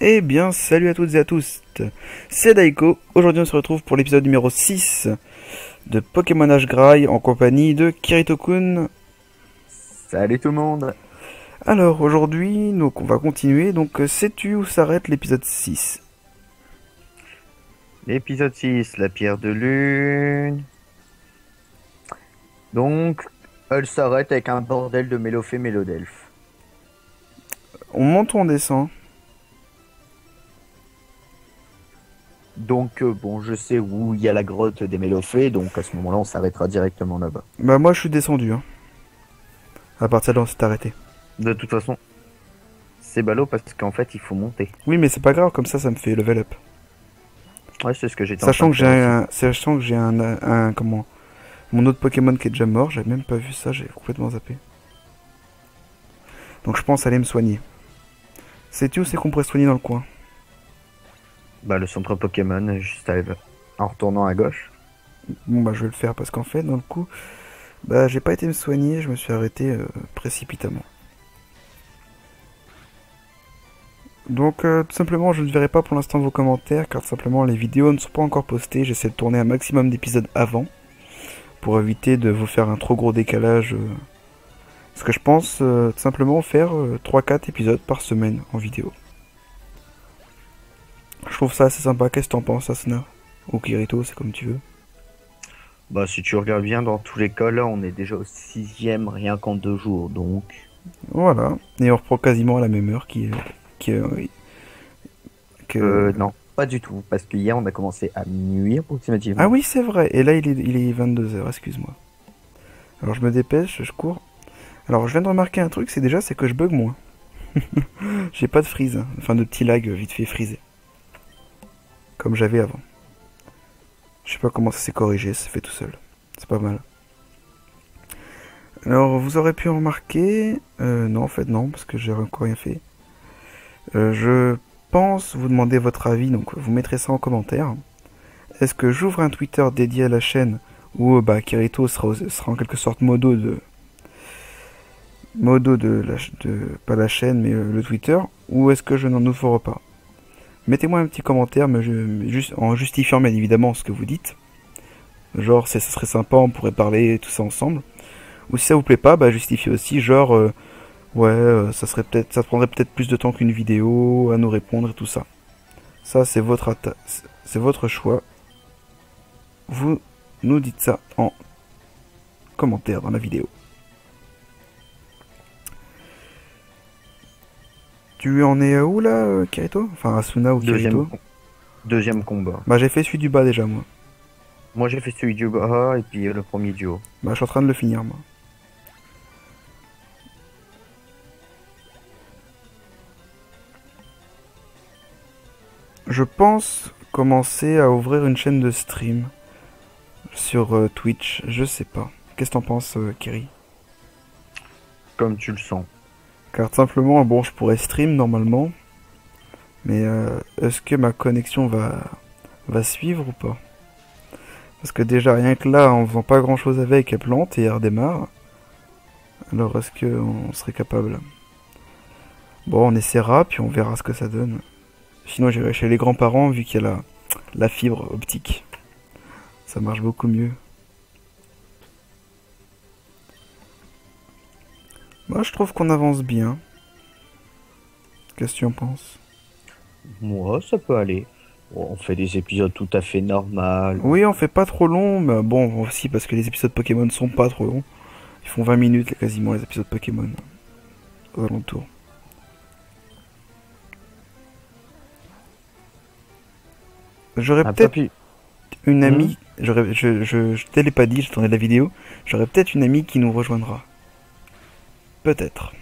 Eh bien, salut à toutes et à tous, c'est Daiko. Aujourd'hui on se retrouve pour l'épisode numéro 6 de Pokémon H-Grail en compagnie de Kirito-kun. Salut tout le monde. Alors aujourd'hui, donc on va continuer, donc sais-tu où s'arrête l'épisode 6? L'épisode 6, la pierre de lune. Donc, elle s'arrête avec un bordel de Mélofée Mélodelphes. On monte ou on descend? Donc, bon, je sais où il y a la grotte des Mélophées, donc à ce moment-là, on s'arrêtera directement là-bas. Bah moi je suis descendu, hein. À partir de là on s'est arrêté. De toute façon, c'est ballot parce qu'en fait, il faut monter. Oui mais c'est pas grave, comme ça me fait level up. Ouais, c'est ce que j'étais en train de faire aussi. Sachant que j'ai un comment, mon autre Pokémon qui est déjà mort, j'avais même pas vu ça, j'ai complètement zappé. Donc je pense aller me soigner. Sais-tu où c'est qu'on pourrait se soigner dans le coin? Bah, le centre Pokémon, juste en retournant à gauche. Bon bah je vais le faire parce qu'en fait dans le coup, bah j'ai pas été me soigner, je me suis arrêté précipitamment. Donc tout simplement je ne verrai pas pour l'instant vos commentaires car tout simplement les vidéos ne sont pas encore postées, j'essaie de tourner un maximum d'épisodes avant pour éviter de vous faire un trop gros décalage. Parce que je pense tout simplement faire 3-4 épisodes par semaine en vidéo. Je trouve ça assez sympa, qu'est-ce que t'en penses Asuna? Ou Kirito, c'est comme tu veux. Bah, si tu regardes bien, dans tous les cas, là, on est déjà au 6e rien qu'en 2 jours, donc... Voilà, et on reprend quasiment à la même heure qui est- que... Non, pas du tout, parce qu'hier, on a commencé à minuit Ah approximativement. oui, c'est vrai. Et là, il est 22 h, excuse-moi. Alors, je me dépêche, je cours. Alors, je viens de remarquer un truc, c'est que je bug moins. J'ai pas de freeze, hein. Enfin de petit lag vite fait frisé. Comme j'avais avant. Je sais pas comment ça s'est corrigé, ça s'est fait tout seul. C'est pas mal. Alors, vous aurez pu remarquer... non, en fait, non, parce que j'ai encore rien fait. Je pense vous demander votre avis, donc vous mettrez ça en commentaire. Est-ce que j'ouvre un Twitter dédié à la chaîne où bah, Kirito sera en quelque sorte pas la chaîne mais le Twitter, ou est-ce que je n'en ouvre pas? Mettez-moi un petit commentaire mais juste, en justifiant bien évidemment ce que vous dites. Genre ça serait sympa, on pourrait parler tout ça ensemble. Ou si ça vous plaît pas, bah justifiez aussi genre ouais ça prendrait peut-être plus de temps qu'une vidéo à nous répondre et tout ça. Ça c'est votre choix. Vous nous dites ça en commentaire dans la vidéo. Tu en es où là, Kirito? Enfin, Asuna ou Deuxième, Kirito? deuxième combat. Bah, j'ai fait celui du bas déjà, moi. Moi, j'ai fait celui du bas et puis le premier duo. Bah, je suis en train de le finir, moi. Je pense commencer à ouvrir une chaîne de stream sur Twitch. Je sais pas. Qu'est-ce que t'en penses, Kiri? Comme tu le sens. Car tout simplement, bon, je pourrais stream normalement. Mais est-ce que ma connexion va suivre ou pas? Parce que déjà, rien que là, en faisant pas grand-chose avec, elle plante et elle redémarre. Alors, est-ce qu'on serait capable? Bon, on essaiera, puis on verra ce que ça donne. Sinon, j'irai chez les grands-parents, vu qu'il y a la fibre optique. Ça marche beaucoup mieux. Moi, je trouve qu'on avance bien. Qu'est-ce que tu en penses? Moi, ça peut aller. Bon, on fait des épisodes tout à fait normaux. Oui, on fait pas trop long, mais bon, aussi parce que les épisodes Pokémon sont pas trop longs. Ils font 20 minutes, quasiment, les épisodes Pokémon. Aux alentours. J'aurais Un peut-être papy. une Hmm. amie, je te l'ai pas dit, j'attendais la vidéo. J'aurais peut-être une amie qui nous rejoindra. Peut-être.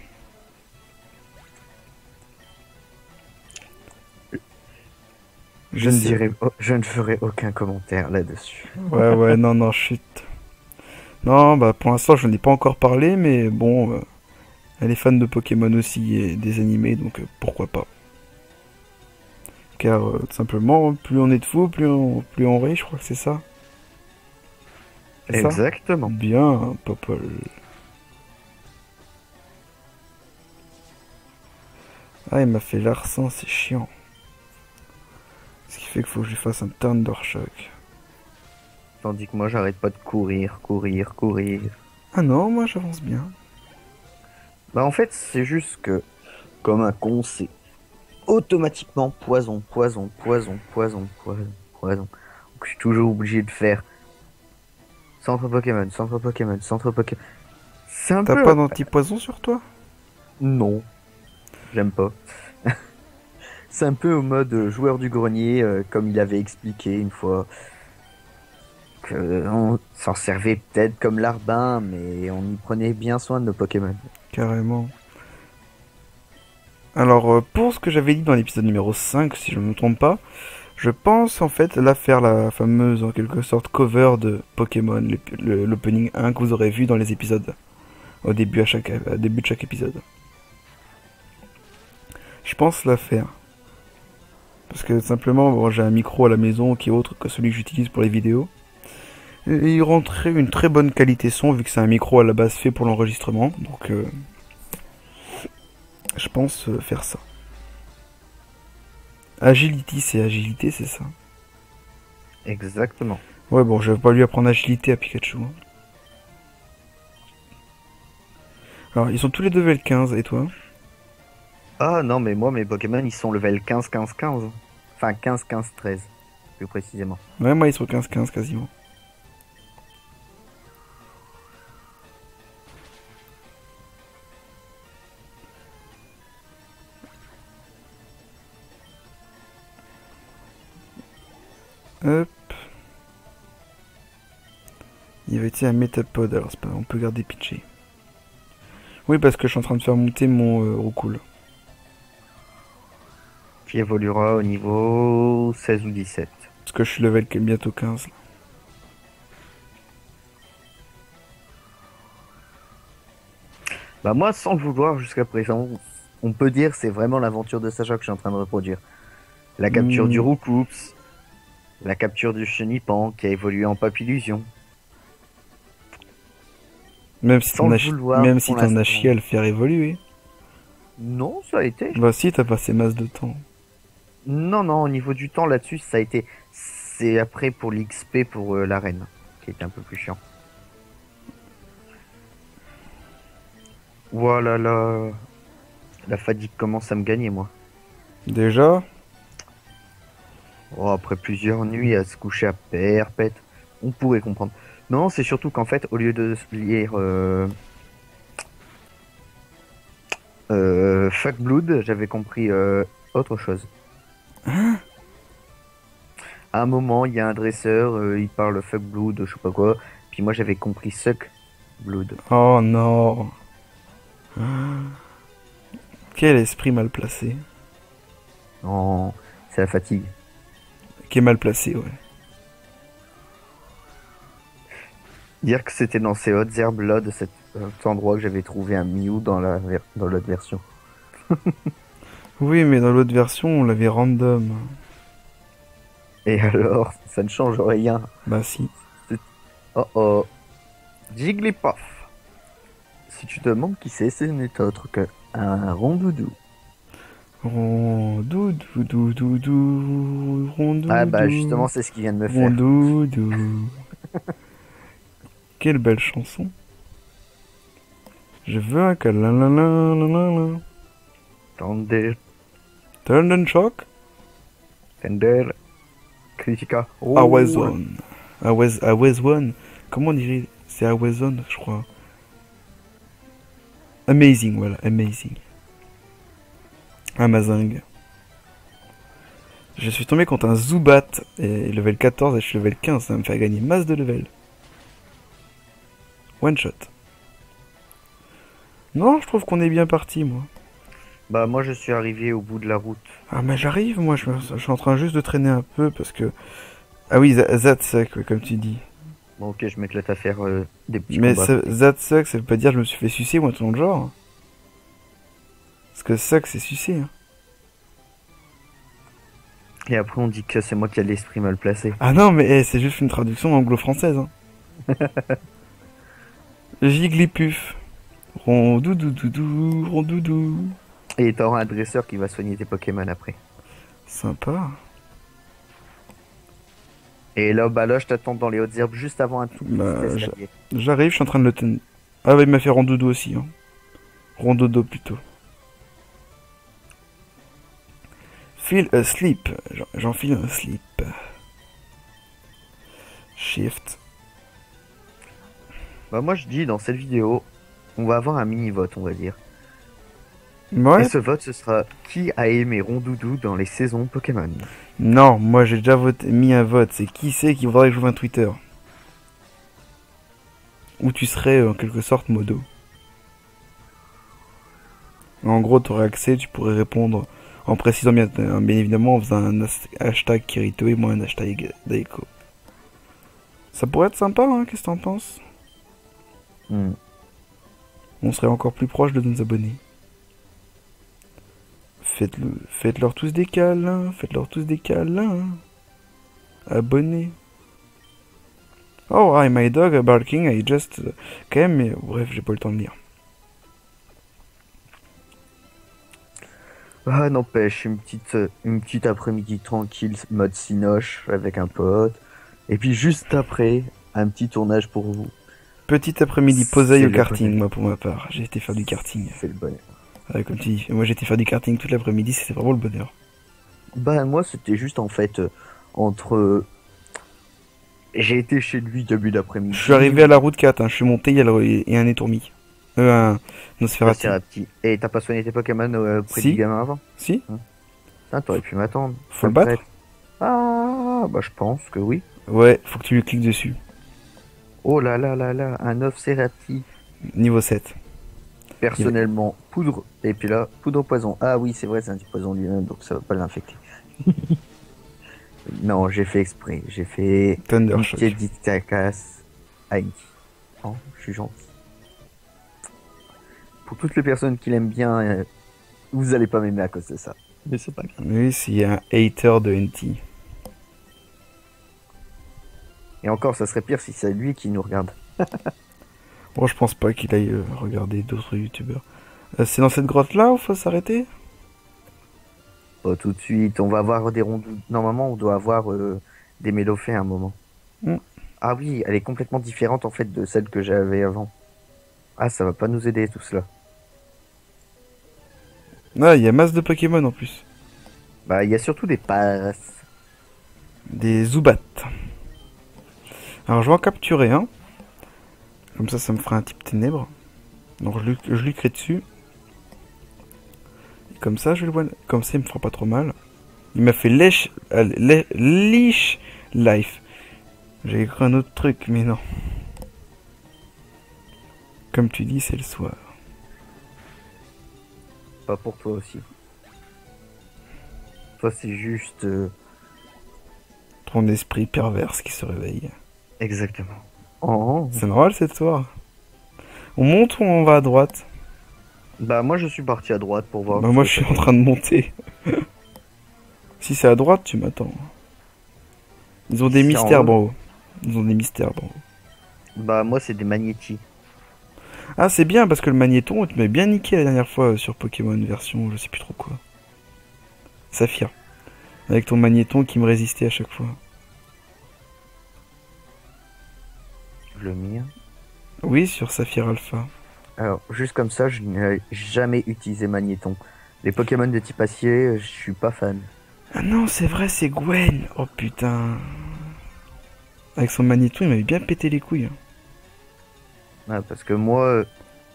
J'essaie. Je ne ferai aucun commentaire là-dessus. Ouais, ouais, non, non, chut. Non, bah pour l'instant je n'ai pas encore parlé, mais bon, elle est fan de Pokémon aussi et des animés, donc pourquoi pas. Car tout simplement, plus on est de fous, plus on rit, je crois que c'est ça. C'est ça? Exactement. Bien, Popol. Ah, il m'a fait l'arsen, c'est chiant. fait qu'il faut que je fasse un Thundershock. Tandis que moi, j'arrête pas de courir, courir, courir. Ah non, moi j'avance bien. Bah, en fait, c'est juste que, comme un con, c'est automatiquement poison, poison, poison, poison, poison, poison. Donc, je suis toujours obligé de faire centre Pokémon, centre Pokémon, centre Pokémon. C'est un T'as peu... pas d'anti-poison sur toi? Non, j'aime pas. C'est un peu au mode joueur du grenier, comme il avait expliqué une fois. Que on s'en servait peut-être comme larbin, mais on y prenait bien soin de nos Pokémon. Carrément. Alors, pour ce que j'avais dit dans l'épisode numéro 5, si je ne me trompe pas, je pense en fait là faire la fameuse, en quelque sorte, cover de Pokémon, l'opening 1 que vous aurez vu dans les épisodes, au début, à début de chaque épisode. Je pense la faire. Parce que simplement, bon, j'ai un micro à la maison qui est autre que celui que j'utilise pour les vidéos. Et il rentrait une très bonne qualité son, vu que c'est un micro à la base fait pour l'enregistrement. Donc, je pense faire ça. Agility, c'est agilité, c'est ça? Exactement. Ouais, bon, je vais pas lui apprendre agilité à Pikachu. Hein. Alors, ils sont tous les deux level 15, et toi? Ah non, mais moi, mes Pokémon, ils sont level 15, 15, 15. Enfin, 15, 15, 13, plus précisément. Ouais, moi, ils sont 15-15 quasiment. Hop. Il va être un Metapod, alors c'est pas... on peut garder Pitché. Oui, parce que je suis en train de faire monter mon Roucoule. Qui évoluera au niveau 16 ou 17. Parce que je suis level bientôt 15. Là. Bah moi, sans le vouloir jusqu'à présent, on peut dire c'est vraiment l'aventure de Sacha que je suis en train de reproduire. La capture du Roucoups, la capture du Chenipan qui a évolué en Papillusion. Même si Sans t'en le as, vouloir, même si pour t'en as l'instant. chié à le faire évoluer. Non, ça a été. Bah si, t'as passé masse de temps. Non, non, au niveau du temps là-dessus, ça a été. C'est après pour l'XP pour l'arène, qui était un peu plus chiant. Voilà, là. La fatigue commence à me gagner, moi. Déjà? Oh, après plusieurs nuits à se coucher à perpète, on pourrait comprendre. Non, c'est surtout qu'en fait, au lieu de lire Fuck Blood, j'avais compris autre chose. À un moment, il y a un dresseur, il parle Fuck Blood, je sais pas quoi. Puis moi, j'avais compris Suck Blood. Oh non. Quel esprit mal placé. Non, c'est la fatigue. Qui est mal placé, ouais. Dire que c'était dans ces hautes herbes là, de cet endroit que j'avais trouvé un Mew dans dans l'autre version. Oui, mais dans l'autre version, on l'avait random. Et alors, ça ne change rien. Bah si. Oh oh. Jigglypuff. Si tu te demandes qui c'est, ce n'est autre que un rondoudou. Rondoudou, rondoudou. Ah bah justement, c'est ce qu'il vient de me faire. Rondoudou. Quelle belle chanson. Je veux un câlin. Thunder, Thundershock. Thunder, Critica. Oh. Awazone. Awazone. Comment on dirait? C'est Awazone, je crois. Amazing, voilà, amazing. Amazing. Je suis tombé contre un Zubat, et level 14 et je suis level 15, ça va me faire gagner masse de level. One shot. Non, je trouve qu'on est bien parti, moi. Bah moi je suis arrivé au bout de la route. Ah, mais j'arrive, moi, je suis en train juste de traîner un peu parce que. Ah oui, Zatsuk, ouais, comme tu dis. Bon ok, je m'éclate à faire des petits Mais combats. Zatsuk, ça veut pas dire je me suis fait sucer ou un truc dans le genre. Parce que Suck, c'est sucer. Hein. Et après on dit que c'est moi qui ai l'esprit mal placé. Ah non, mais c'est juste une traduction anglo-française. Hein. Jigglypuff. Rondoudoudou, rondoudou. Et t'auras un dresseur qui va soigner tes Pokémon après. Sympa. Et là, bah là, je t'attends dans les hautes herbes juste avant un tout petit Bah, escalier. j'arrive, je suis en train de le tenir. Ah bah il m'a fait rondodo aussi, hein. Rondodo plutôt. Feel asleep. J'enfile un slip. Shift. Bah moi, je dis dans cette vidéo, on va avoir un mini-vote, on va dire. Et Ouais. ce vote, ce sera qui a aimé Rondoudou dans les saisons Pokémon. Non, moi j'ai déjà mis un vote. C'est qui c'est qui voudrait que j'ouvre un Twitter. Où tu serais en quelque sorte modo. En gros, tu aurais accès, tu pourrais répondre en précisant bien évidemment en faisant un hashtag Kirito et moi un hashtag Daiko. Ça pourrait être sympa, hein, qu'est-ce que t'en penses? Hmm. On serait encore plus proche de nos abonnés. Faites-leur tous des câlins, faites-leur tous des câlins. Abonnés. Oh, hi, my dog barking, I just came, mais bref, j'ai pas eu le temps de lire. Ah, n'empêche, une petite après-midi tranquille, mode cinoche, avec un pote. Et puis juste après, un petit tournage pour vous. Petit après-midi poseille C'est au le karting, bonheur. moi pour ma part. J'ai été faire du karting. C'est le bonheur. Comme tu dis, moi j'ai été faire du karting toute l'après-midi, c'était vraiment le bonheur. Bah, moi, c'était juste en fait entre. J'ai été chez lui début Je suis arrivé d'après-midi. à la route 4, hein, je suis monté, il y a un étourmi. Un Bah, Nosferatu. c'est un petit. Et t'as pas soigné tes Pokémon près du Si, gamin avant? si, Hein. Ah, t'aurais pu m'attendre. faut Ça le me ferait. battre. Ah, bah, je pense que oui. Ouais, faut que tu lui cliques dessus. Oh là là là là, un Nosferatu. Niveau 7. Personnellement, poudre. Et puis là, poudre au poison. Ah oui, c'est vrai, c'est un petit poison lui-même, donc ça va pas l'infecter. Non, j'ai fait exprès. J'ai fait une Thundershock. petite dédicace à Indy. Oh, je suis gentil. Pour toutes les personnes qui l'aiment bien, vous allez pas m'aimer à cause de ça. Mais c'est pas grave. Oui, c'est un hater de NT. Et encore, ça serait pire si c'est lui qui nous regarde. Bon, je pense pas qu'il aille regarder d'autres youtubeurs. C'est dans cette grotte là où faut s'arrêter? Pas tout de suite. On va avoir des rondous. Normalement, on doit avoir des mélophées à un moment. Hmm. Ah oui, elle est complètement différente en fait de celle que j'avais avant. Ah, ça va pas nous aider tout cela. Ah, il y a masse de Pokémon en plus. Bah, il y a surtout des passes. Des Zubat. Alors je vais en capturer un. Comme ça me fera un type ténèbres. Donc je lui crée dessus. Et comme ça, je le vois. Comme ça, il me fera pas trop mal. Il m'a fait leash life. J'ai écrit un autre truc, mais non. Comme tu dis, c'est le soir. Pas pour toi aussi. Toi, c'est juste. Ton esprit perverse qui se réveille. Exactement. Oh. C'est normal cette soir. On monte ou on va à droite? Bah, moi, je suis parti à droite pour voir. Bah ce moi que je ça suis en fait. train de monter. Si c'est à droite, tu m'attends. Ils ont des C'est en mystères haut. en haut. Ils ont des mystères en haut. Bah, moi, c'est des magnétis. Ah c'est bien parce que le magnéton, tu m'avais bien niqué la dernière fois sur Pokémon version je sais plus trop quoi. Saphir. Avec ton magnéton qui me résistait à chaque fois. Le mien. Oui, sur Saphir Alpha. Alors, juste comme ça, je n'ai jamais utilisé magnéton. Les Pokémon de type acier, je suis pas fan. Ah non, c'est vrai, c'est Gwen. Oh putain. Avec son magnéton, il m'avait bien pété les couilles. Ah, parce que moi.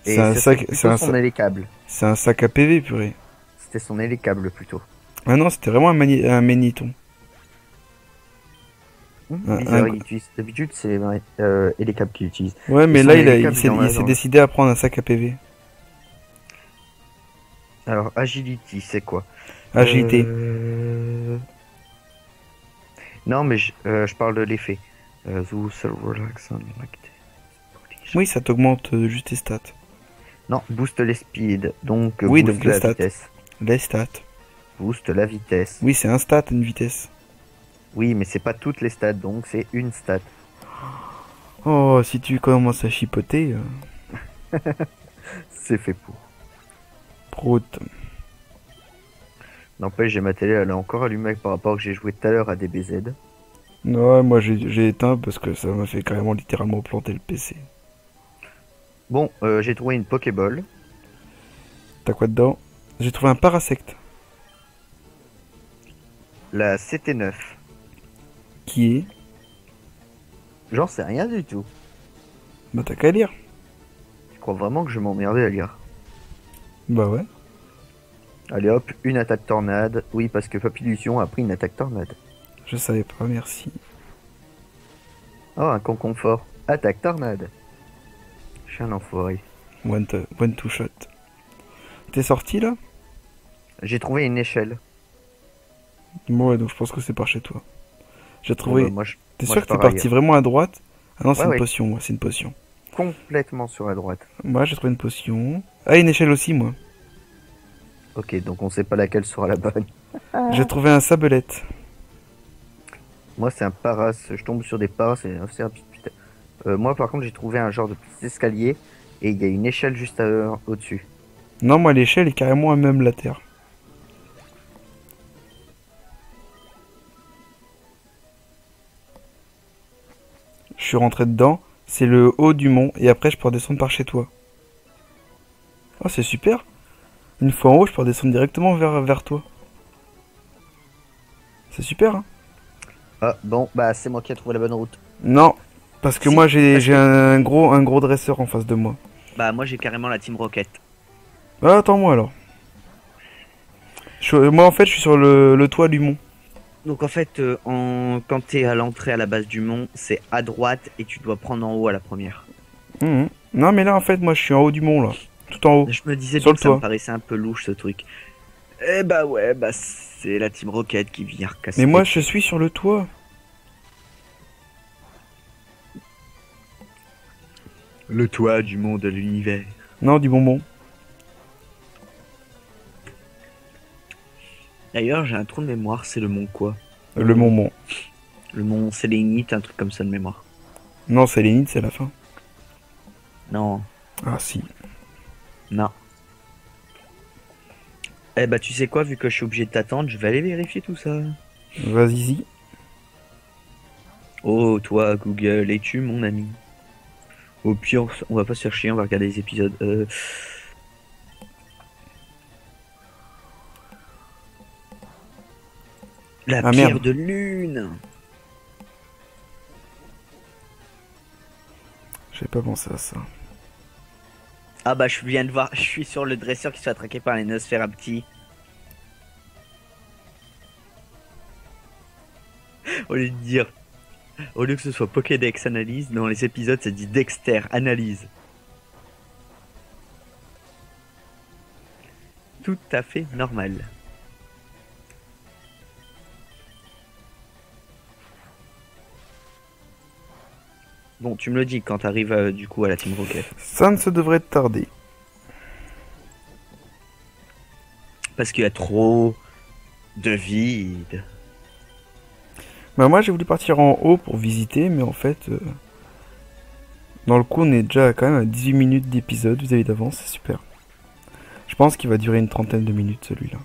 C'est un c'était sac, plutôt son élécable. c'est un sac à PV, purée. C'était son élécable plutôt. Ah non, c'était vraiment un magnéton. Bizarre, il utilise. D'habitude, c'est élécable qu'il utilise. Ouais, mais son là, hélicab, il s'est décidé à prendre un sac à PV. Alors, Agility, c'est quoi? Agilité. Non, mais je parle de l'effet. Those relax on like this. Oui, ça t'augmente juste tes stats. Non, booste les speed, donc Oui, booste donc les la stats. vitesse. Les stats. Booste la vitesse. Oui, c'est un stat, une vitesse. Oui, mais c'est pas toutes les stats, donc c'est une stat. Oh, si tu commences à chipoter, C'est fait pour. prout. N'empêche, j'ai ma télé, elle est encore allumée par rapport que j'ai joué tout à l'heure à DBZ. Ouais, moi j'ai éteint parce que ça m'a fait carrément littéralement planter le PC. Bon, j'ai trouvé une Pokéball. T'as quoi dedans? J'ai trouvé un parasecte. La CT9. Qui est? J'en sais rien du tout. Bah t'as qu'à lire. Je crois vraiment que je vais m'emmerder à lire. Bah ouais. Allez hop, une attaque tornade. Oui, parce que Papillution a pris une attaque tornade. Je savais pas, merci. Oh, un conconfort. Attaque tornade. Je suis un enfoiré. One to shot. T'es sorti là? J'ai trouvé une échelle. Bon ouais, donc je pense que c'est par chez toi. J'ai Bon, trouvé... bah, T'es moi, sûr je que t'es pars parti ailleurs. vraiment à droite? Ah non, c'est Ouais, une ouais. potion, moi, c'est une potion. Complètement sur la droite. Moi, j'ai trouvé une potion. Ah, une échelle aussi, moi. Ok, donc on sait pas laquelle sera la bonne. J'ai trouvé un sabelette. Moi, c'est un paras. Je tombe sur des paras, c'est assez rapide. Putain. Moi, par contre, j'ai trouvé un genre de petit escalier et il y a une échelle juste au-dessus. Non, moi, l'échelle est carrément à même la terre. Je suis rentré dedans. C'est le haut du mont. Et après, je peux redescendre par chez toi. Oh, c'est super. Une fois en haut, je peux redescendre directement vers toi. C'est super, hein? Ah, bon, bah, c'est moi qui ai trouvé la bonne route. Non. Parce que Si, moi, j'ai parce que- un gros dresseur en face de moi. Bah, moi, j'ai carrément la Team Rocket. Ah, attends-moi alors. Moi, en fait, je suis sur le toit du mont. Donc, en fait, quand t'es à l'entrée à la base du mont, c'est à droite et tu dois prendre en haut à la première. Mhm. Non, mais là, en fait, moi, je suis en haut du mont, là. Tout en haut. Je me disais Sur bien le que ça me toit. paraissait un peu louche ce truc. Eh bah ouais, bah c'est la Team Rocket qui vient casser. Mais moi, je suis sur le toit. le toit du monde de l'univers. Non, du bonbon. D'ailleurs, j'ai un trou de mémoire, c'est le mont quoi? Le bonbon. Le mont Sélénite, un truc comme ça de mémoire. Non, c'est Lénine, c'est la fin. Non, Ah, si. non. Eh bah tu sais quoi, vu que je suis obligé de t'attendre, je vais aller vérifier tout ça. Vas-y. Oh, toi, Google, es-tu mon ami? Au pire, on va pas se faire chier, on va regarder les épisodes. La Ah, pierre merde. de lune. J'ai pas pensé à ça. Ah bah je viens de voir, je suis sur le dresseur qui se fait attraquer par les Nosferapti. Au lieu de dire, au lieu que ce soit Pokédex analyse, dans les épisodes ça dit Dexter analyse. Tout à fait normal. Bon, tu me le dis quand t'arrives du coup à la Team Rocket. Ça ne se devrait tarder. Parce qu'il y a trop de vide. Bah, moi, j'ai voulu partir en haut pour visiter, mais en fait... dans le coup, on est déjà quand même à 18 minutes d'épisode. Vous avez d'avance, c'est super. Je pense qu'il va durer une trentaine de minutes, celui-là.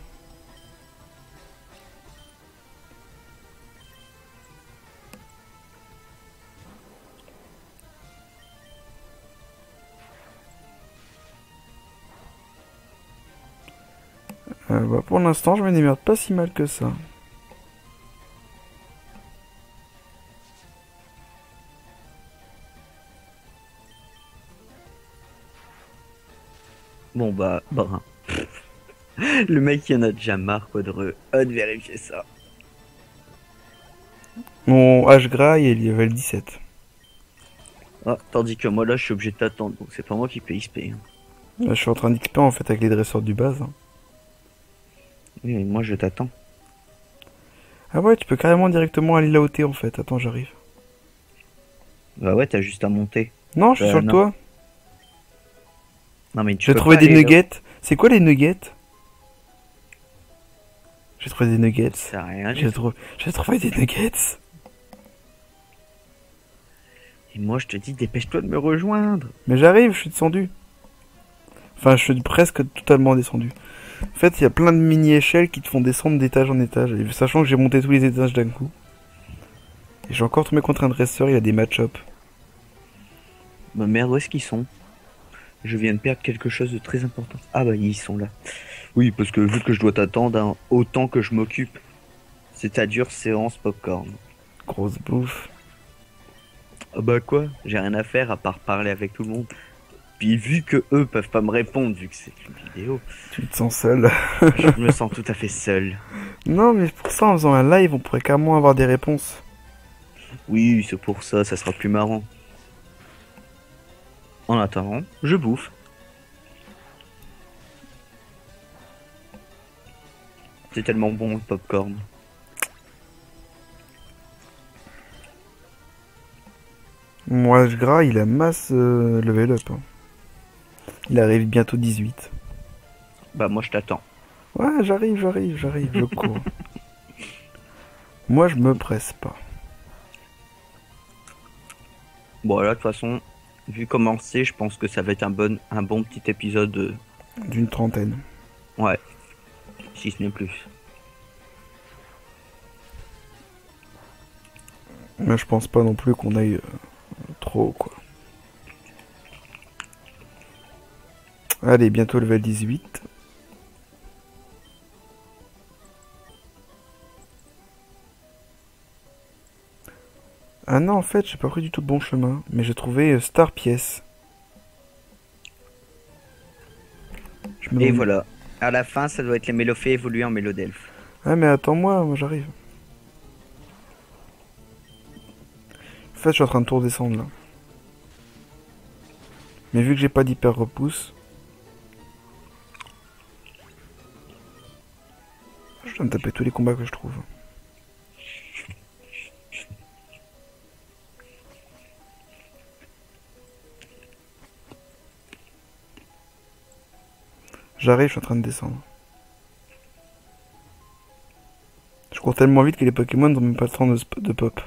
Bah, pour l'instant, je me démerde pas si mal que ça. Bon bah, brun. Le mec il en a déjà marre quoi de vérifier ça. Mon H-Gras, il est level 17. Ah, tandis que moi là je suis obligé de t'attendre, donc c'est pas moi qui paye XP. Hein. Là, je suis en train d'XP en fait avec les dresseurs du base. Oui, mais moi je t'attends. Ah ouais, tu peux carrément directement aller là où t'es en fait. Attends, j'arrive. Bah ouais, t'as juste à monter. Non, je suis sur le non. toit. Non mais tu J'ai peux trouvé pas des aller là. nuggets. C'est quoi les nuggets? J'ai trouvé des nuggets. Ça sert à rien. J'ai trouvé des nuggets. Et moi je te dis dépêche-toi de me rejoindre. Mais j'arrive, je suis descendu. Enfin, je suis presque totalement descendu. En fait, il y a plein de mini-échelles qui te font descendre d'étage en étage. Et sachant que j'ai monté tous les étages d'un coup. Et j'ai encore tombé contre un dresseur, il a des match-up. Bah merde, où est-ce qu'ils sont? Je viens de perdre quelque chose de très important. Ah bah ils sont là. Oui, parce que vu que je dois t'attendre, hein, autant que je m'occupe. C'est ta dure séance popcorn. Grosse bouffe. Ah bah quoi? J'ai rien à faire à part parler avec tout le monde. Puis vu que eux peuvent pas me répondre, vu que c'est une vidéo, Tu te sens seul. je me sens tout à fait seul. Non, mais pour ça, en faisant un live, on pourrait carrément avoir des réponses. Oui, c'est pour ça, ça sera plus marrant. En attendant, je bouffe. C'est tellement bon le popcorn. Moi, je gras, il a masse level up. Hein. Il arrive bientôt 18. Bah moi je t'attends. Ouais, j'arrive, je cours. Moi, je me presse pas. Bon là de toute façon, vu comment c'est, je pense que ça va être un bon petit épisode. D'une trentaine. Ouais, si ce n'est plus. Mais je pense pas non plus qu'on aille trop, quoi. Allez, bientôt level 18. Ah non, en fait, j'ai pas pris du tout le bon chemin. Mais j'ai trouvé Star Pièce. Et voilà. À la fin, ça doit être les Mélophées évolués en Mélodelphes. Ah, mais attends-moi, moi j'arrive. En fait, je suis en train de tout redescendre là. Mais vu que j'ai pas d'hyper repousse, je dois me taper tous les combats que je trouve. J'arrive, je suis en train de descendre. Je cours tellement vite que les Pokémon n'ont même pas le temps de pop.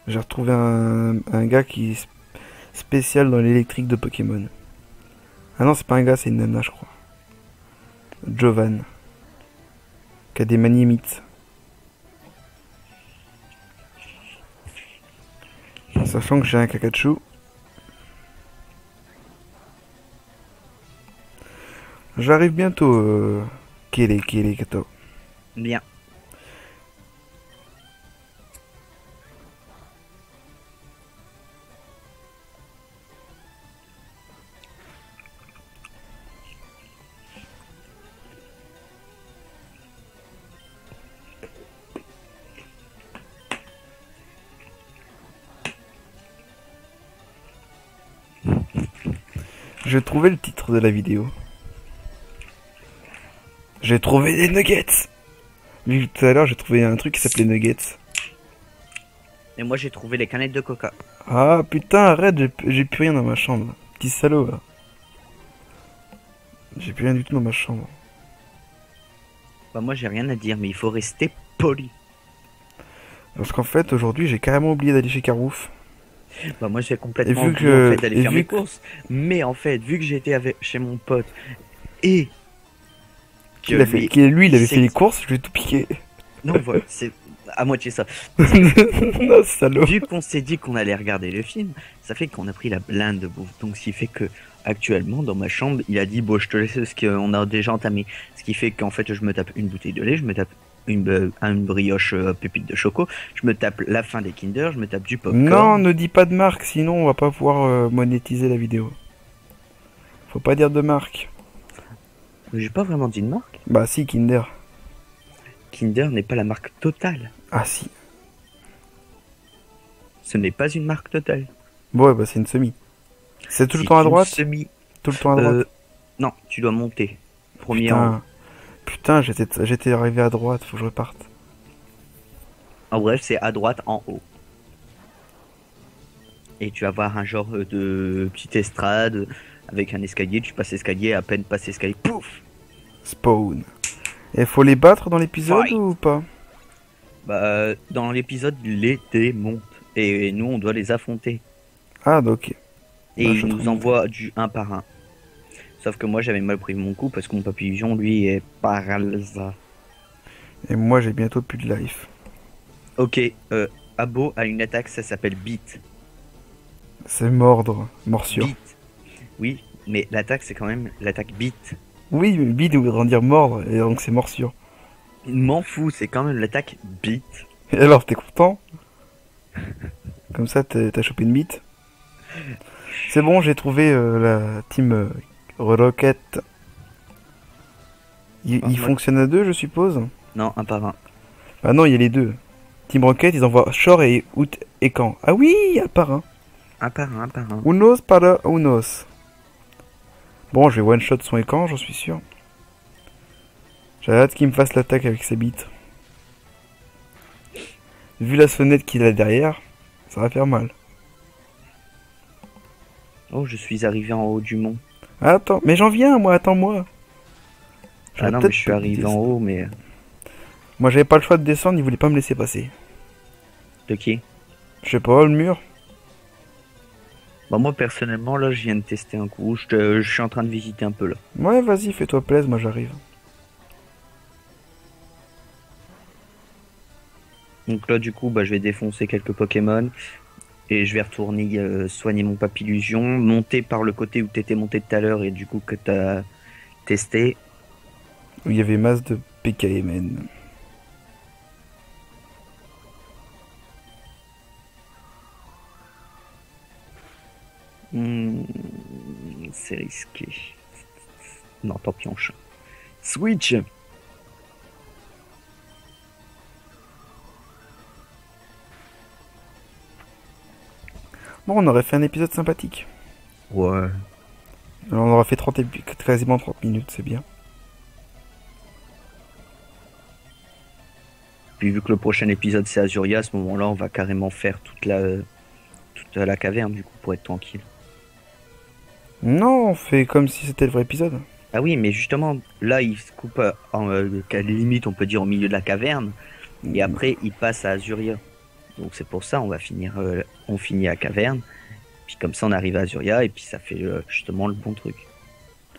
J'ai retrouvé un gars qui est spécial dans l'électrique de Pokémon. Ah non, c'est pas un gars, c'est une nana, je crois. Jovan. Qui a des manies mythes. Sachant que j'ai un Kakachu. J'arrive bientôt, Kele Kato. Bien. J'ai trouvé le titre de la vidéo. J'ai trouvé des nuggets. Vu que tout à l'heure j'ai trouvé un truc qui s'appelait nuggets. Et moi j'ai trouvé les canettes de coca. Ah putain, arrête, j'ai plus rien dans ma chambre. Petit salaud là. J'ai plus rien du tout dans ma chambre. Bah moi j'ai rien à dire, mais il faut rester poli. Parce qu'en fait aujourd'hui j'ai carrément oublié d'aller chez Carouf. Bah moi j'ai complètement Et vu oublié que- en fait, d'aller et faire vu mes que- courses. Mais en fait, vu que j'étais chez mon pote et que Lui il avait c'est- fait les courses, je lui ai tout piqué. Non voilà, c'est à moitié ça. Non, salaud. Vu qu'on s'est dit qu'on allait regarder le film, ça fait qu'on a pris la blinde de bouffe. Donc ce qui fait que actuellement dans ma chambre, il a dit bon je te laisse ce qu'on a déjà entamé. Ce qui fait qu'en fait je me tape une bouteille de lait, je me tape une brioche pépite de choco, je me tape la fin des Kinder, je me tape du popcorn. Non, ne dis pas de marque, sinon on va pas pouvoir monétiser la vidéo. Faut pas dire de marque. J'ai pas vraiment dit de marque. Bah si, Kinder. Kinder n'est pas la marque totale. Ah si. Ce n'est pas une marque totale. Bon, ouais, bah c'est une semi. C'est tout le C'est temps à une droite semi. Tout le temps à droite. Non, tu dois monter. Premier en haut. Putain, j'étais arrivé à droite, faut que je reparte. En bref, c'est à droite en haut. Et tu vas voir un genre de petite estrade avec un escalier. Tu passes l'escalier, à peine passes l'escalier, pouf. Spawn. Et faut les battre dans l'épisode Fight. ou pas? Bah, dans l'épisode, il les démonte. Et nous, on doit les affronter. Ah, ok. Et Bah, il je nous trouve- envoie du un par un. Sauf que moi, j'avais mal pris mon coup parce que mon papillon, lui, est paralysé. Et moi j'ai bientôt plus de life. Ok, Abo a une attaque, ça s'appelle Beat. C'est mordre, morsure. Beat. Oui, mais l'attaque, c'est quand même l'attaque Beat. Oui, mais bide voudrait dire mordre, et donc c'est morsure. M'en fous, c'est quand même l'attaque Beat. Et alors, t'es content? Comme ça, t'as chopé une bite? C'est bon, j'ai trouvé la team Rocket. Ils Moi- fonctionnent à deux, je suppose? Non, un par un. Ah non, il y a les deux. Team Rocket, ils envoient Shore et Out et Camp. Ah oui, à part un. Un par un, un par un. Unos para unos. Bon, je vais one-shot son écran, j'en suis sûr. J'ai hâte qu'il me fasse l'attaque avec ses bites. Vu la sonnette qu'il a derrière, ça va faire mal. Oh, je suis arrivé en haut du mont. Attends, mais j'en viens, moi, attends-moi. Ah J'aurais non, mais peut-être je suis pas dû arrivé en haut, mais... Moi, j'avais pas le choix de descendre, il voulait pas me laisser passer. De qui? Je sais pas, le mur. Bah moi, personnellement, là, je viens de tester un coup. Je suis en train de visiter un peu, là. Ouais, vas-y, fais-toi plaisir, moi j'arrive. Donc là, du coup, bah, je vais défoncer quelques Pokémon. Et je vais retourner soigner mon Papillusion. Monter par le côté où t'étais monté tout à l'heure et du coup que t'as testé. Où il y avait masse de PKMN. Hmm, c'est risqué. Non, tant pis, on change. Switch! Bon, on aurait fait un épisode sympathique. Ouais. Alors, on aura fait quasiment 30 minutes, c'est bien. Puis vu que le prochain épisode c'est Azuria, à ce moment-là, on va carrément faire toute la caverne, du coup, pour être tranquille. Non, on fait comme si c'était le vrai épisode. Ah oui, mais justement, là, il se coupe à la limite, on peut dire, au milieu de la caverne. Et après, il passe à Azuria. Donc c'est pour ça, on finit à caverne. Puis comme ça, on arrive à Azuria et puis ça fait justement le bon truc.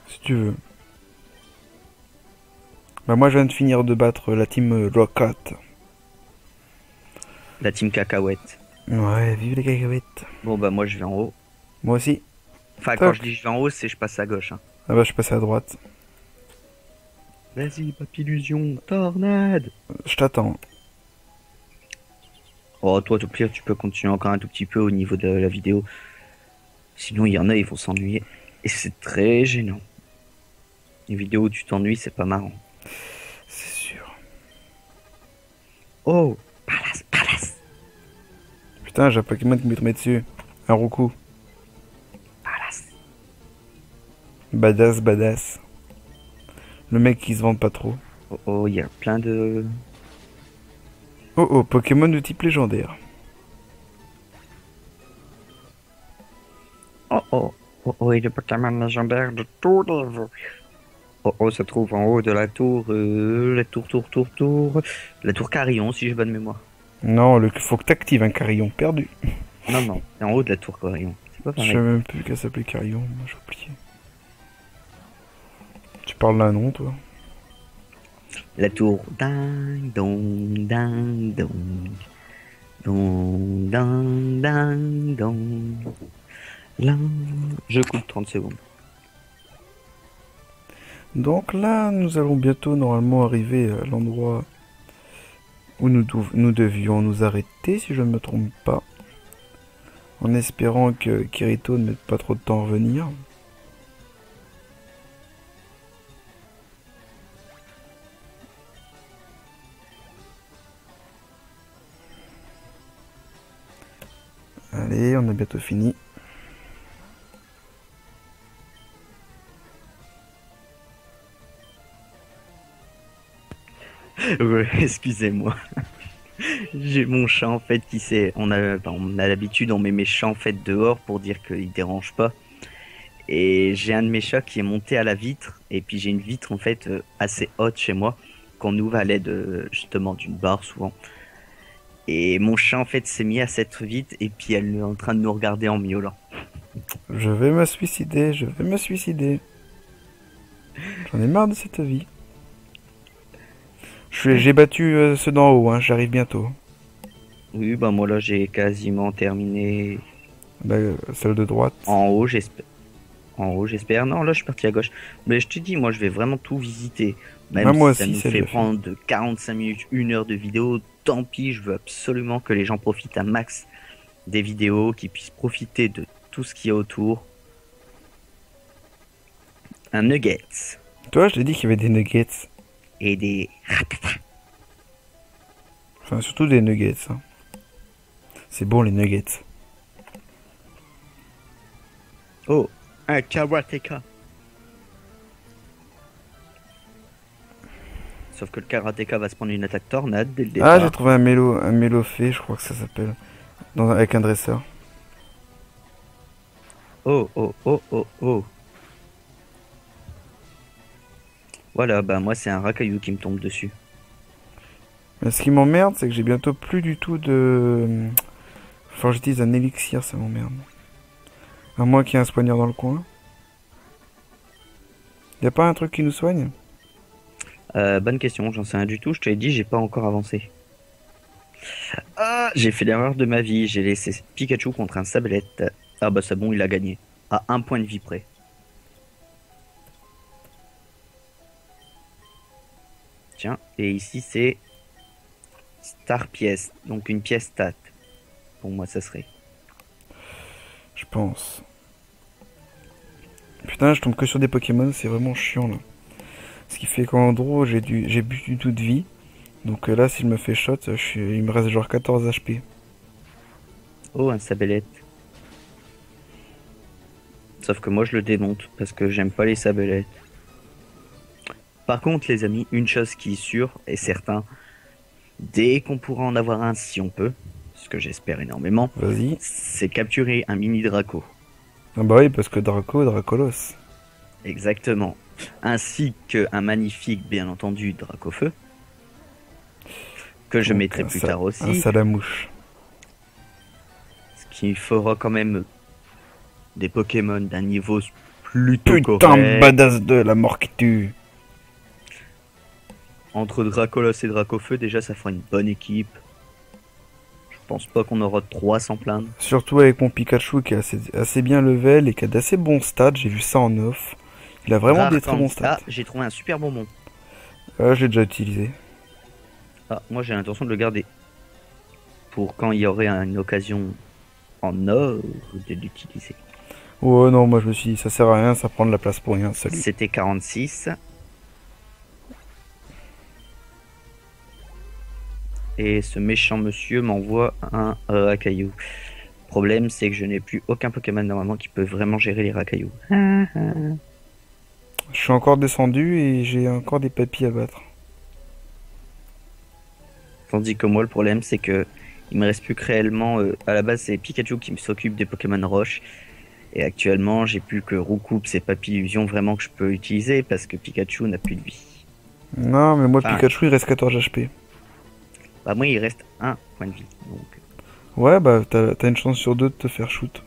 Si tu veux. Bah, moi, je viens de finir de battre la team Rocket. La team cacahuète. Ouais, vive les cacahuètes. Bon bah moi je vais en haut. Moi aussi. Enfin Toc. quand je dis je vais en haut, c'est je passe à gauche. Hein. Ah bah, je suis passé à droite. Vas-y, Papillusion, tornade. Je t'attends. Oh toi au pire tu peux continuer encore un tout petit peu au niveau de la vidéo. Sinon il y en a, ils vont s'ennuyer. Et c'est très gênant. Une vidéo où tu t'ennuies, c'est pas marrant. C'est sûr. Oh, Palace, Palace, Putain, j'ai un Pokémon qui m'est tombé dessus. Un Roucou. Palace. Badass, badass. Le mec qui se vante pas trop. Oh oh, il y a plein de... Oh oh, Pokémon de type légendaire. Oh oh, oh oh, et le Pokémon légendaire de tous les vœux. Oh oh, ça trouve en haut de la tour, la tour Carillon si j'ai bonne mémoire. Non, faut que t'actives un carillon perdu. Non, non, c'est en haut de la tour Carillon. C'est pas Je sais pareil. même plus qu'elle s'appelait carillon, moi j'ai oublié. Tu parles d'un nom, toi? La tour ding dong ding dong. Dong ding ding dong. Là, je coupe 30 secondes. Donc là, nous allons bientôt normalement arriver à l'endroit où nous devions nous arrêter, si je ne me trompe pas. En espérant que Kirito ne mette pas trop de temps à revenir. Allez, on a bientôt fini. Ouais, excusez-moi. J'ai mon chat en fait qui s'est. On a l'habitude, on met mes chats en fait dehors pour dire qu'ils dérangent pas. Et j'ai un de mes chats qui est monté à la vitre. Et puis j'ai une vitre en fait assez haute chez moi qu'on ouvre à l'aide justement d'une barre souvent. Et mon chat en fait s'est mis à cette vitre et puis elle est en train de nous regarder en miaulant. Je vais me suicider, je vais me suicider. J'en ai marre de cette vie. J'ai battu ceux d'en haut, hein, j'arrive bientôt. Oui, bah moi là j'ai quasiment terminé Celle de droite. en haut, j'espère. En haut, j'espère. Non, là je suis parti à gauche. Mais je te dis, moi je vais vraiment tout visiter. Ouais, Même moi si ça aussi, nous c'est fait déjà fait. prendre de 45 minutes, 1 heure de vidéo, tant pis, je veux absolument que les gens profitent un max des vidéos, qu'ils puissent profiter de tout ce qu'il y a autour. Un nuggets Toi, je t'ai dit qu'il y avait des nuggets. et des... Enfin, surtout des nuggets, hein. C'est bon, les nuggets. Oh, un karateka. Sauf que le karateka va se prendre une attaque tornade dès le Ah, j'ai départ. trouvé un mélo fait, je crois que ça s'appelle. Avec un dresseur. Oh, oh, oh, oh, oh. Voilà, bah moi c'est un racaillou qui me tombe dessus. Mais ce qui m'emmerde, c'est que j'ai bientôt plus du tout de... Faut que j'utilise un élixir, ça m'emmerde. À moins qu'il y ait un soigneur dans le coin. Y a pas un truc qui nous soigne? Bonne question, j'en sais rien du tout. Je te l'ai dit, j'ai pas encore avancé. Ah, j'ai fait l'erreur de ma vie. J'ai laissé Pikachu contre un Sablette. Ah bah c'est bon, il a gagné. À un point de vie près. Tiens, et ici c'est Star Pièce. Donc une pièce stat. Pour moi, ça serait. Je pense. Putain, je tombe que sur des Pokémon, c'est vraiment chiant là. Ce qui fait qu'en gros, j'ai plus du tout de vie. Donc là, si je me fais shot, il me reste genre 14 HP. Oh, un Sablette. Sauf que moi, je le démonte parce que j'aime pas les Sabelettes. Par contre, les amis, une chose qui est sûre et certain, dès qu'on pourra en avoir un si on peut, ce que j'espère énormément, Vas-y. c'est capturer un mini Draco. Ah bah oui, parce que Dracolos. Exactement. Ainsi qu'un magnifique, bien entendu, Dracofeu, que je Donc mettrai plus tard un aussi, salamouche. ce qui fera quand même des Pokémon d'un niveau plutôt Putain, correct. badass de la mort qui tue. Entre Dracolos et Dracofeu, déjà, ça fera une bonne équipe. Je pense pas qu'on aura 3 sans plaindre. Surtout avec mon Pikachu qui est assez bien level et qui a d'assez bons stats, j'ai vu ça en off. Il a vraiment Rare des très bons candy. stats. Ah, j'ai trouvé un super bonbon. Ah, je l'ai déjà utilisé. Ah, moi j'ai l'intention de le garder. Pour quand il y aurait une occasion en or de l'utiliser. Oh non, moi je me suis dit, ça sert à rien, ça prend de la place pour rien, salut. C'était 46. Et ce méchant monsieur m'envoie un racaillou. Problème, c'est que je n'ai plus aucun Pokémon normalement qui peut vraiment gérer les racailloux. Je suis encore descendu et j'ai encore des papilles à battre. Tandis que moi, le problème, c'est que il me reste plus que réellement. À la base, c'est Pikachu qui s'occupe des Pokémon Roche. Et actuellement, j'ai plus que Roucoups et Papillusion vraiment que je peux utiliser parce que Pikachu n'a plus de vie. Non, mais moi Enfin, Pikachu il reste 14 HP. bah moi, il reste un point de vie. Donc, Ouais, bah t'as une chance sur deux de te faire shoot.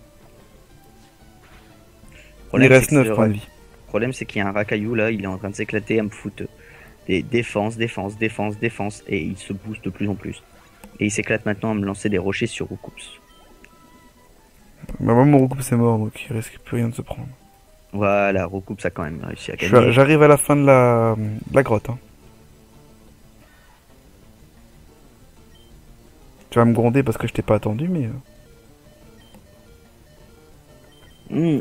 Il problème, c'est reste que 9 points de vie. problème, c'est qu'il y a un Racaillou là, il est en train de s'éclater à me foutre des défenses, défenses, défenses, défenses, et il se booste de plus en plus. Et il s'éclate maintenant à me lancer des rochers sur Roucoups. Bah moi mon recoupe c'est mort, donc il risque plus rien de se prendre. Voilà, Roucoups a quand même réussi à gagner. J'arrive à la fin de la grotte. Hein. Tu vas me gronder parce que je t'ai pas attendu, mais...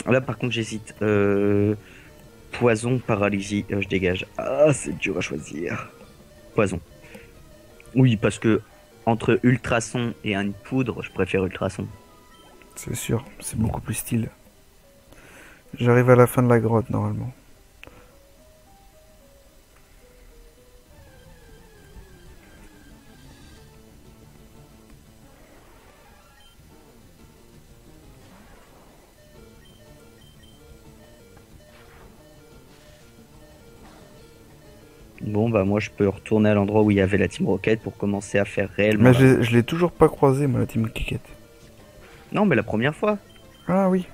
Là, par contre, j'hésite. Poison, paralysie, je dégage. Ah, c'est dur à choisir. Poison. Oui, parce que entre ultrason et une poudre, je préfère ultrason. C'est sûr, c'est beaucoup plus style. J'arrive à la fin de la grotte normalement. Bon, bah moi, je peux retourner à l'endroit où il y avait la Team Rocket pour commencer à faire réellement Mais la... je l'ai toujours pas croisé, moi, la team Kiket. Non, mais la première fois, Ah oui.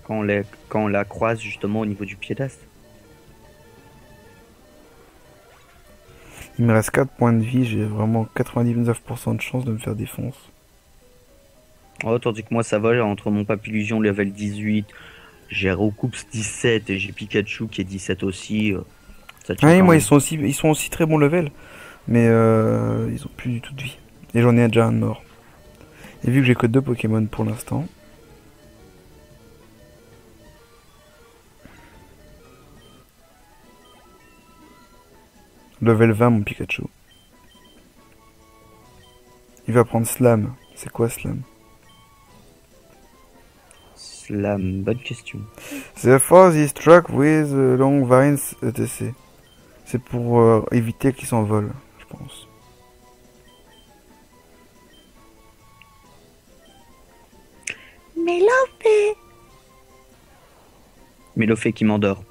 quand on la croise justement au niveau du piédestre. Il me reste 4 points de vie, j'ai vraiment 99% de chance de me faire défonce. Oh, tandis que moi, ça va, entre mon Papillusion level 18, j'ai Roucoups 17 et j'ai Pikachu qui est 17 aussi. Ça tient Ah oui, quand moi même. ils sont aussi très bons level, mais ils ont plus du tout de vie. Et j'en ai déjà un de mort. Et vu que j'ai que 2 Pokémon pour l'instant. Level 20 mon Pikachu. Il va prendre Slam. C'est quoi Slam? Slam, bonne question. The force is struck with long vines, etc. C'est pour éviter qu'il s'envole, je pense. Mélofée qui m'endort.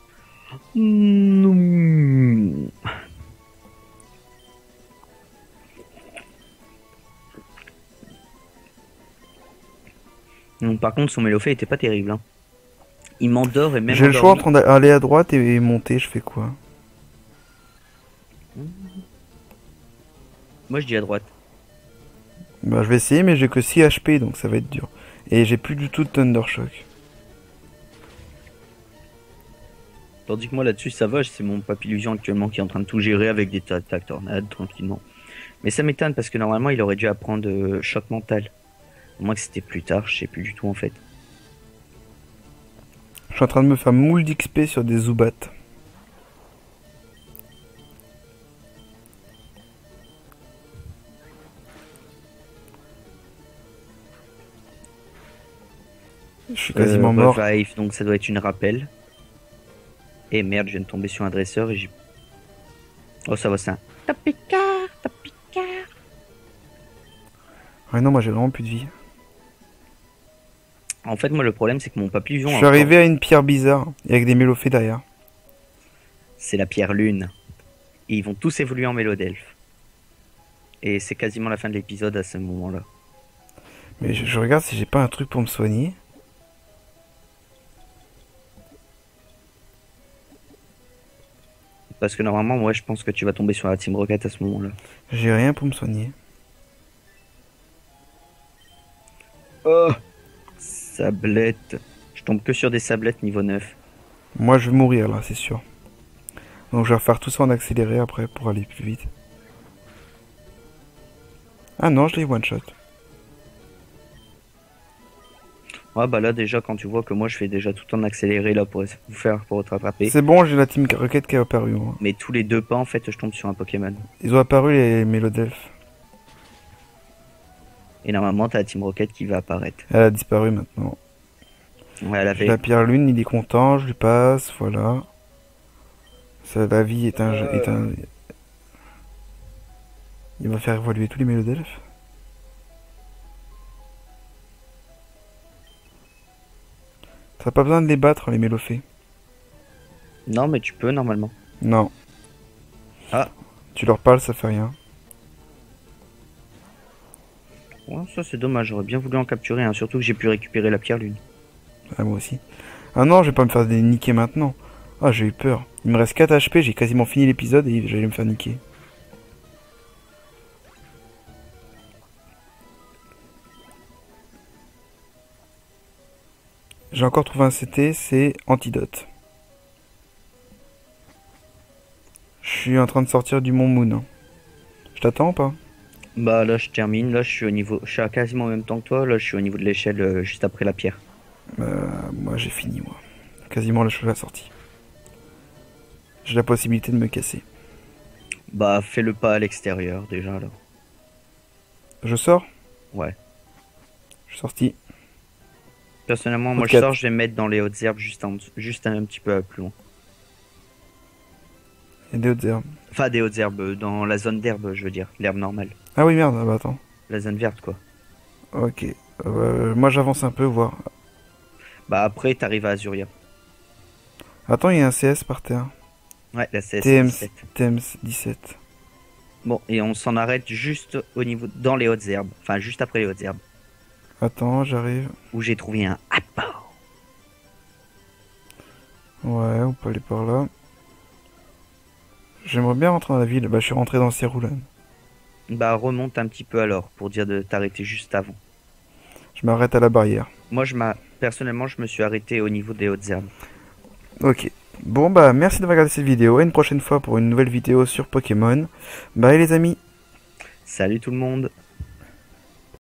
Mm. Donc, par contre, son Mélofée était pas terrible. Hein. Il m'endort et même J'ai le choix endormi. entre aller à droite et monter, je fais quoi? Moi, je dis à droite. Bah je vais essayer mais j'ai que 6 HP donc ça va être dur. Et j'ai plus du tout de Thundershock. Tandis que moi, là-dessus, ça va. C'est mon Papillusion actuellement qui est en train de tout gérer avec des attaques tornades, tranquillement. Mais ça m'étonne parce que normalement, il aurait dû apprendre choc mental. À moins que c'était plus tard, je sais plus du tout en fait. Je suis en train de me faire moule d'XP sur des Zubats. Je suis quasiment mort. Revive, donc ça doit être une rappel. Et merde, je viens de tomber sur un dresseur et j'ai... Oh, ça va, c'est un... Tapicard, tapicard. Ouais non moi j'ai vraiment plus de vie. En fait, moi, le problème, c'est que mon Papillusion... Je suis arrivé à une pierre bizarre et avec des mélophées derrière. C'est la pierre lune. Et ils vont tous évoluer en Mélodelphes. Et c'est quasiment la fin de l'épisode à ce moment-là. Mais je regarde si j'ai pas un truc pour me soigner. Parce que normalement, moi, je pense que tu vas tomber sur la Team Rocket à ce moment-là. J'ai rien pour me soigner. Oh, sablette. Je tombe que sur des sablettes niveau 9. Moi je vais mourir là c'est sûr. Donc je vais refaire tout ça en accéléré après pour aller plus vite. Ah non je l'ai one shot. Ouais, bah là, déjà, quand tu vois que moi, je fais déjà tout en accéléré là pour vous faire pour te rattraper. C'est bon j'ai la Team Rocket qui est apparue moi. Mais tous les 2 pas, en fait, je tombe sur un Pokémon. Ils ont apparu les Mélodelphes. Et normalement, t'as la Team Rocket qui va apparaître. Elle a disparu maintenant. Ouais, elle J'ai avait... la pierre lune, il est content, je lui passe, voilà. Ça, la vie est un... Il va faire évoluer tous les Mélodelphes. T'as pas besoin de les battre les Mélophées. Non, mais tu peux, normalement. Non. Ah. Tu leur parles, ça fait rien. Ouais, ça, c'est dommage. J'aurais bien voulu en capturer, hein. Surtout que j'ai pu récupérer la pierre lune. Ah moi aussi. Ah non, je vais pas me faire niquer maintenant. Ah j'ai eu peur. Il me reste 4 HP, j'ai quasiment fini l'épisode et j'allais me faire niquer. J'ai encore trouvé un CT, c'est Antidote. Je suis en train de sortir du Mont Moon. Je t'attends ou pas? Bah, là, je termine. Là, je suis au niveau... Je suis à quasiment en même temps que toi. Là, je suis au niveau de l'échelle juste après la pierre. Moi j'ai fini moi. Quasiment la sortie. J'ai la possibilité de me casser. Bah, fais le pas à l'extérieur, déjà, là. Je sors? Ouais. Je suis sorti. Personnellement, moi, je Quatre. sors, je vais me mettre dans les hautes herbes juste un petit peu plus loin. Il y a des hautes herbes. Enfin, des hautes herbes, dans la zone d'herbe, je veux dire. L'herbe normale. Ah oui merde, ah bah attends. La zone verte, quoi. Ok. Moi j'avance un peu, voir. Bah, après, t'arrives à Azuria. Attends, il y a un CS par terre. Ouais, la CS TM, 17. TM 17. Bon, et on s'en arrête juste au niveau... Dans les hautes herbes. Enfin, juste après les hautes herbes. Attends, j'arrive. Où j'ai trouvé un apport. Ouais, on peut aller par là. Je J'aimerais bien rentrer dans la ville. Bah, je suis rentré dans Cérulean. Bah remonte un petit peu alors, pour dire de t'arrêter juste avant. Je m'arrête à la barrière. Moi, personnellement, je me suis arrêté au niveau des hautes herbes. Ok. Bon, bah, merci d'avoir regardé cette vidéo. Et une prochaine fois pour une nouvelle vidéo sur Pokémon. Bye les amis. Salut tout le monde!